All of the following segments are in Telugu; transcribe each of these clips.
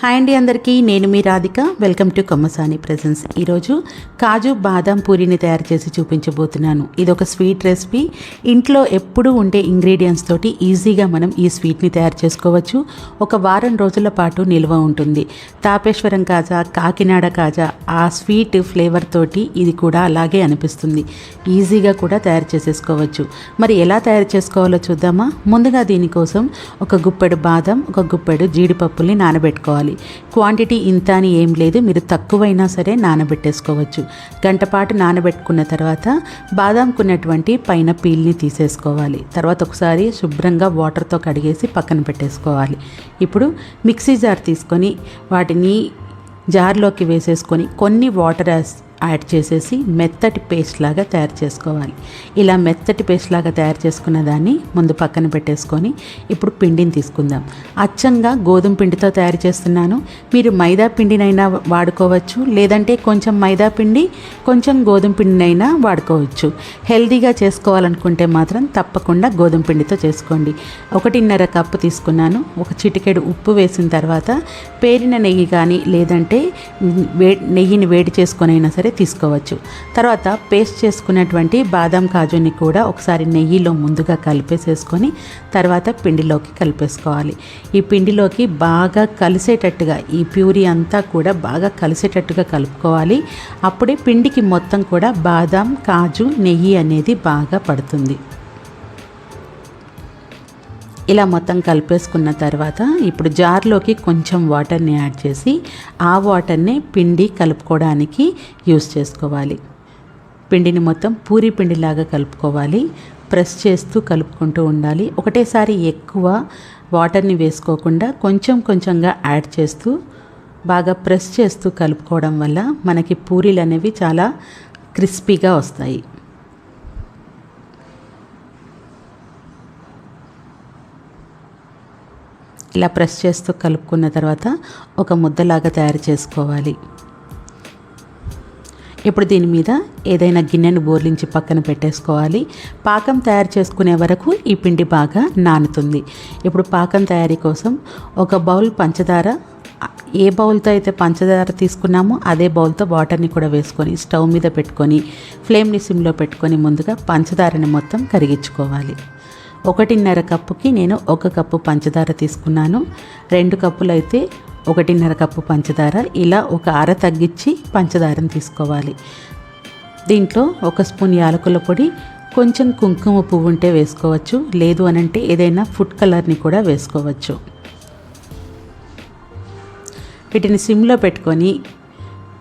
హాయ్ అండి అందరికీ, నేను మీ Radhika. Welcome to Kammasani presence. ఈరోజు కాజు బాదం పూరీని తయారు చేసి చూపించబోతున్నాను. ఇది ఒక స్వీట్ రెసిపీ. ఇంట్లో ఎప్పుడూ ఉండే ఇంగ్రీడియంట్స్ తోటి ఈజీగా మనం ఈ స్వీట్ని తయారు చేసుకోవచ్చు. ఒక వారం రోజుల పాటు నిల్వ ఉంటుంది. తాపేశ్వరం కాజా, కాకినాడ కాజా ఆ స్వీట్ ఫ్లేవర్ తోటి ఇది కూడా అలాగే అనిపిస్తుంది. ఈజీగా కూడా తయారు చేసేసుకోవచ్చు. మరి ఎలా తయారు చేసుకోవాలో చూద్దామా? ముందుగా దీనికోసం ఒక గుప్పెడు బాదం, ఒక గుప్పెడు జీడిపప్పుల్ని నానబెట్టుకోవాలి. క్వాంటిటీ ఇంత అని ఏం లేదు, మీరు తక్కువైనా సరే నానబెట్టేసుకోవచ్చు. గంట పాటు నానబెట్టుకున్న తర్వాత బాదంకున్నటువంటి పైన పీల్ని తీసేసుకోవాలి. తర్వాత ఒకసారి శుభ్రంగా వాటర్తో కడిగేసి పక్కన పెట్టేసుకోవాలి. ఇప్పుడు మిక్సీ జార్ తీసుకొని వాటిని జార్లోకి వేసేసుకొని కొన్ని వాటర్ యాడ్ చేసేసి మెత్తటి పేస్ట్ లాగా తయారు చేసుకోవాలి. ఇలా మెత్తటి పేస్ట్ లాగా తయారు చేసుకున్న దాన్ని ముందు పక్కన పెట్టేసుకొని ఇప్పుడు పిండిని తీసుకుందాం. అచ్చంగా గోధుమ పిండితో తయారు చేస్తున్నాను. మీరు మైదా పిండినైనా వాడుకోవచ్చు, లేదంటే కొంచెం మైదా పిండి కొంచెం గోధుమ పిండినైనా వాడుకోవచ్చు. హెల్తీగా చేసుకోవాలనుకుంటే మాత్రం తప్పకుండా గోధుమ పిండితో చేసుకోండి. 1.5 కప్పు తీసుకున్నాను. ఒక చిటికెడు ఉప్పు వేసిన తర్వాత పేరిన నెయ్యి కానీ లేదంటే నెయ్యిని వేడి చేసుకొనైనా సరే తీసుకోవచ్చు. తర్వాత పేస్ట్ చేసుకున్నటువంటి బాదం కాజుని కూడా ఒకసారి నెయ్యిలో ముందుగా కలిపేసేసుకొని తర్వాత పిండిలోకి కలిపేసుకోవాలి. ఈ పిండిలోకి బాగా కలిసేటట్టుగా ఈ ప్యూరీ అంతా కూడా బాగా కలిసేటట్టుగా కలుపుకోవాలి. అప్పుడే పిండికి మొత్తం కూడా బాదం, కాజు, నెయ్యి అనేది బాగా పడుతుంది. ఇలా మొత్తం కలిపేసుకున్న తర్వాత ఇప్పుడు జార్లోకి కొంచెం వాటర్ని యాడ్ చేసి ఆ వాటర్ని పిండి కలుపుకోవడానికి యూస్ చేసుకోవాలి. పిండిని మొత్తం పూరీ పిండిలాగా కలుపుకోవాలి. ప్రెస్ చేస్తూ కలుపుకుంటూ ఉండాలి. ఒకటేసారి ఎక్కువ వాటర్ని వేసుకోకుండా కొంచెం కొంచెంగా యాడ్ చేస్తూ బాగా ప్రెస్ చేస్తూ కలుపుకోవడం వల్ల మనకి పూరీలు అనేవి చాలా క్రిస్పీగా వస్తాయి. ఇలా ప్రెస్ చేస్తూ కలుపుకున్న తర్వాత ఒక ముద్దలాగా తయారు చేసుకోవాలి. ఇప్పుడు దీని మీద ఏదైనా గిన్నెను బోర్లించి పక్కన పెట్టేసుకోవాలి. పాకం తయారు చేసుకునే వరకు ఈ పిండి బాగా నానుతుంది. ఇప్పుడు పాకం తయారీ కోసం ఒక బౌల్ పంచదార, ఏ బౌల్తో అయితే పంచదార తీసుకున్నామో అదే బౌల్తో వాటర్ని కూడా వేసుకొని స్టవ్ మీద పెట్టుకొని ఫ్లేమ్ని సిమ్లో పెట్టుకొని ముందుగా పంచదారని మొత్తం కరిగించుకోవాలి. 1.5 కప్పుకి నేను 1 కప్పు పంచదార తీసుకున్నాను. 2 కప్పులు అయితే 1.5 కప్పు పంచదార. ఇలా ఒక అర తగ్గించి పంచదారని తీసుకోవాలి. దీంట్లో 1 స్పూన్ యాలకుల పొడి, కొంచెం కుంకుమ పువ్వు ఉంటే వేసుకోవచ్చు, లేదు అనంటే ఏదైనా ఫుడ్ కలర్ని కూడా వేసుకోవచ్చు. వీటిని సిమ్లో పెట్టుకొని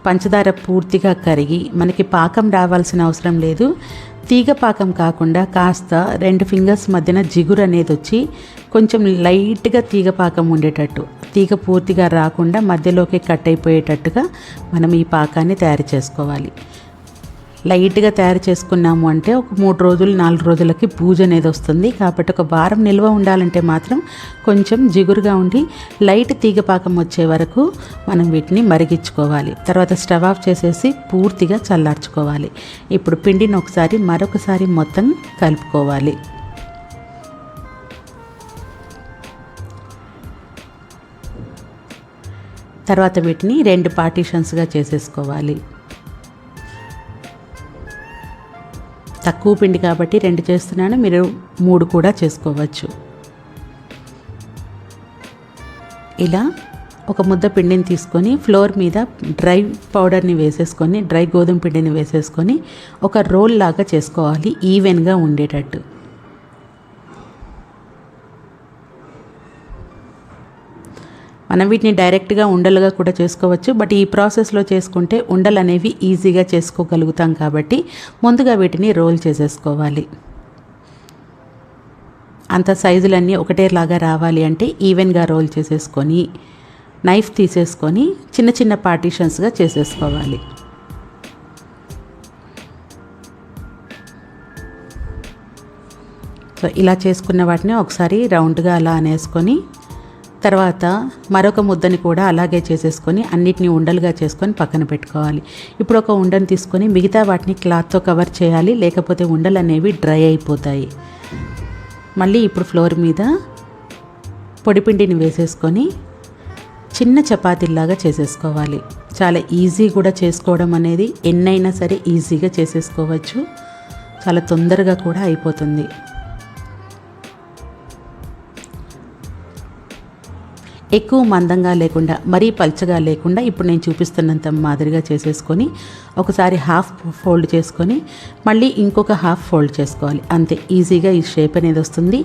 పంచదార పూర్తిగా కరిగి మనకి పాకం రావాల్సిన అవసరం లేదు. తీగ పాకం కాకుండా కాస్త 2 ఫింగర్స్ మధ్యన జిగురు అనేది వచ్చి కొంచెం లైట్గా తీగ పాకం ఉండేటట్టు, తీగ పూర్తిగా రాకుండా మధ్యలోకి కట్ అయిపోయేటట్టుగా మనం ఈ పాకాన్ని తయారు చేసుకోవాలి. లైట్గా తయారు చేసుకున్నాము అంటే ఒక 3 రోజులు 4 రోజులకి పూజ అనేది వస్తుంది. కాబట్టి ఒక వారం నిల్వ ఉండాలంటే మాత్రం కొంచెం జిగురుగా ఉండి లైట్ తీగపాకం వచ్చే వరకు మనం వీటిని మరిగించుకోవాలి. తర్వాత స్టవ్ ఆఫ్ చేసేసి పూర్తిగా చల్లార్చుకోవాలి. ఇప్పుడు పిండిని మరొకసారి మొత్తం కలుపుకోవాలి. తర్వాత వీటిని 2 పార్టీషన్స్గా చేసేసుకోవాలి. తక్కువ పిండి కాబట్టి 2 చేస్తున్నాను, మీరు 3 కూడా చేసుకోవచ్చు. ఇలా ఒక ముద్ద పిండిని తీసుకొని ఫ్లోర్ మీద డ్రై పౌడర్ని వేసేసుకొని, డ్రై గోధుమ పిండిని వేసేసుకొని ఒక రోల్ లాగా చేసుకోవాలి, ఈవెన్గా ఉండేటట్టు. మనం వీటిని డైరెక్ట్గా ఉండలుగా కూడా చేసుకోవచ్చు. బట్ ఈ ప్రాసెస్లో చేసుకుంటే ఉండలు అనేవి ఈజీగా చేసుకోగలుగుతాం కాబట్టి ముందుగా వీటిని రోల్ చేసేసుకోవాలి. అంత సైజులన్నీ ఒకటేలాగా రావాలి అంటే ఈవెన్గా రోల్ చేసేసుకొని నైఫ్ తీసేసుకొని చిన్న చిన్న పార్టీషన్స్గా చేసేసుకోవాలి. సో ఇలా చేసుకున్న వాటిని ఒకసారి రౌండ్గా అలా అనేసుకొని తర్వాత మరొక ముద్దని కూడా అలాగే చేసేసుకొని అన్నిటిని ఉండలుగా చేసుకొని పక్కన పెట్టుకోవాలి. ఇప్పుడు ఒక ఉండని తీసుకొని మిగతా వాటిని క్లాత్తో కవర్ చేయాలి, లేకపోతే ఉండలు అనేవి డ్రై అయిపోతాయి. మళ్ళీ ఇప్పుడు ఫ్లోర్ మీద పొడిపిండిని వేసేసుకొని చిన్న చపాతీలాగా చేసేసుకోవాలి. చాలా ఈజీ కూడా చేసుకోవడం అనేది, ఎన్నైనా సరే ఈజీగా చేసేసుకోవచ్చు, చాలా తొందరగా కూడా అయిపోతుంది. ఎక్కువ మందంగా లేకుండా మరీ పల్చగా లేకుండా ఇప్పుడు నేను చూపిస్తున్నంత మాదిరిగా చేసేసుకొని ఒకసారి హాఫ్ ఫోల్డ్ చేసుకొని మళ్ళీ ఇంకొక హాఫ్ ఫోల్డ్ చేసుకోవాలి. అంతే, ఈజీగా ఈ షేప్ అనేది వస్తుంది.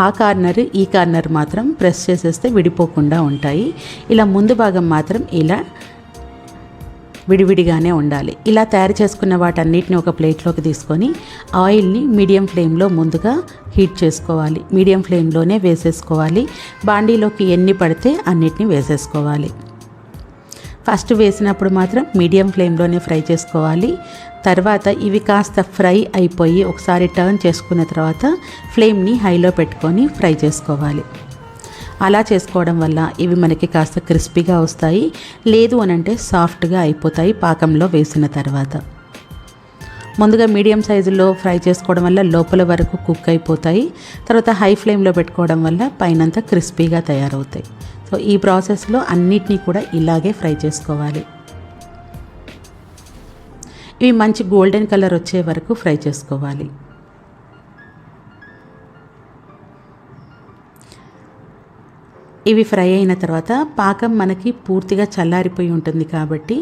ఆ కార్నర్ ఈ కార్నర్ మాత్రం ప్రెస్ చేసేస్తే విడిపోకుండా ఉంటాయి. ఇలా ముందు భాగం మాత్రం ఇలా విడివిడిగానే ఉండాలి. ఇలా తయారు చేసుకున్న వాటన్నిటిని ఒక ప్లేట్లోకి తీసుకొని ఆయిల్ని మీడియం ఫ్లేమ్లో ముందుగా హీట్ చేసుకోవాలి. మీడియం ఫ్లేమ్లోనే వేసేసుకోవాలి. బాండీలోకి ఎన్ని పడితే అన్నిటిని వేసేసుకోవాలి. ఫస్ట్ వేసినప్పుడు మాత్రం మీడియం ఫ్లేమ్లోనే ఫ్రై చేసుకోవాలి. తర్వాత ఇవి కాస్త ఫ్రై అయిపోయి ఒకసారి టర్న్ చేసుకున్న తర్వాత ఫ్లేమ్ని హైలో పెట్టుకొని ఫ్రై చేసుకోవాలి. అలా చేసుకోవడం వల్ల ఇవి మనకి కాస్త క్రిస్పీగా వస్తాయి. లేదు అనంటే సాఫ్ట్గా అయిపోతాయి పాకంలో వేసిన తర్వాత. ముందుగా మీడియం సైజులో ఫ్రై చేసుకోవడం వల్ల లోపల వరకు కుక్ అయిపోతాయి. తర్వాత హై ఫ్లేమ్లో పెట్టుకోవడం వల్ల పైనంతా క్రిస్పీగా తయారవుతాయి. సో ఈ ప్రాసెస్లో అన్నిటినీ కూడా ఇలాగే ఫ్రై చేసుకోవాలి. ఇవి మంచి గోల్డెన్ కలర్ వచ్చే వరకు ఫ్రై చేసుకోవాలి. ఇవి ఫ్రై అయిన తర్వాత పాకం మనకి పూర్తిగా చల్లారిపోయి ఉంటుంది కాబట్టి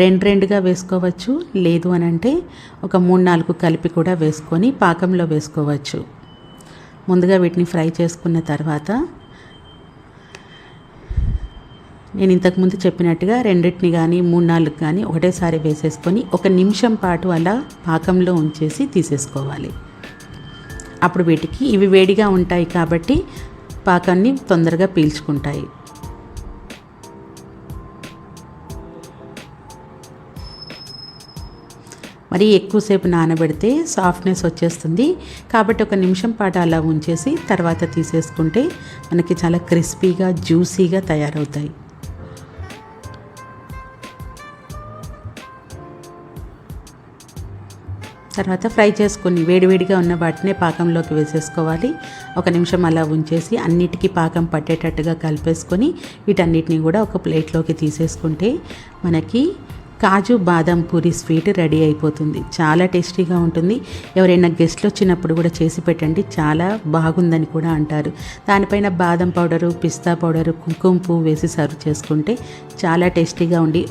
రెండుగా వేసుకోవచ్చు. లేదు అని అంటే ఒక 3-4 కలిపి కూడా వేసుకొని పాకంలో వేసుకోవచ్చు. ముందుగా వీటిని ఫ్రై చేసుకున్న తర్వాత నేను ఇంతకుముందు చెప్పినట్టుగా రెండింటిని కానీ 3-4 కానీ ఒకటేసారి వేసేసుకొని 1 నిమిషం పాటు అలా పాకంలో ఉంచేసి తీసేసుకోవాలి. అప్పుడు వీటికి ఇవి వేడిగా ఉంటాయి కాబట్టి పాకాన్ని తొందరగా పీల్చుకుంటాయి. మరి ఎక్కువసేపు నానబెడితే సాఫ్ట్నెస్ వచ్చేస్తుంది కాబట్టి 1 నిమిషం పాటు అలా ఉంచేసి తర్వాత తీసేసుకుంటే మనకి చాలా క్రిస్పీగా జ్యూసీగా తయారవుతాయి. తర్వాత ఫ్రై చేసుకొని వేడివేడిగా ఉన్న వాటినే పాకంలోకి వేసేసుకోవాలి. 1 నిమిషం అలా ఉంచేసి అన్నిటికీ పాకం పట్టేటట్టుగా కలిపేసుకొని వీటన్నిటిని కూడా ఒక ప్లేట్లోకి తీసేసుకుంటే మనకి కాజు బాదం పూరి స్వీట్ రెడీ అయిపోతుంది. చాలా టేస్టీగా ఉంటుంది. ఎవరైనా గెస్ట్లు వచ్చినప్పుడు కూడా చేసి పెట్టండి, చాలా బాగుందని కూడా అంటారు. దానిపైన బాదం పౌడరు, పిస్తా పౌడరు, కుంకుమ పువ్వు వేసి సర్వ్ చేసుకుంటే చాలా టేస్టీగా ఉండి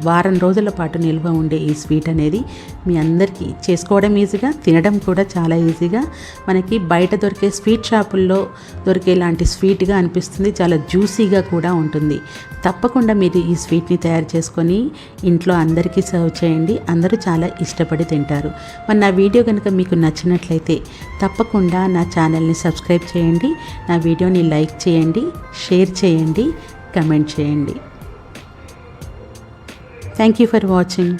వారం రోజుల పాటు నిల్వ ఉండే ఈ స్వీట్ అనేది మీ అందరికీ చేసుకోవడం ఈజీగా, తినడం కూడా చాలా ఈజీగా, మనకి బయట దొరికే స్వీట్ షాపుల్లో దొరికేలాంటి స్వీట్గా అనిపిస్తుంది. చాలా జ్యూసీగా కూడా ఉంటుంది. తప్పకుండా మీరు ఈ స్వీట్ని తయారు చేసుకొని ఇంట్లో అందరికీ సర్వ్ చేయండి. అందరూ చాలా ఇష్టపడి తింటారు. మరి నా వీడియో కనుక మీకు నచ్చినట్లయితే తప్పకుండా నా ఛానల్ని సబ్స్క్రైబ్ చేయండి, నా వీడియోని లైక్ చేయండి, షేర్ చేయండి, కమెంట్ చేయండి. Thank you for watching.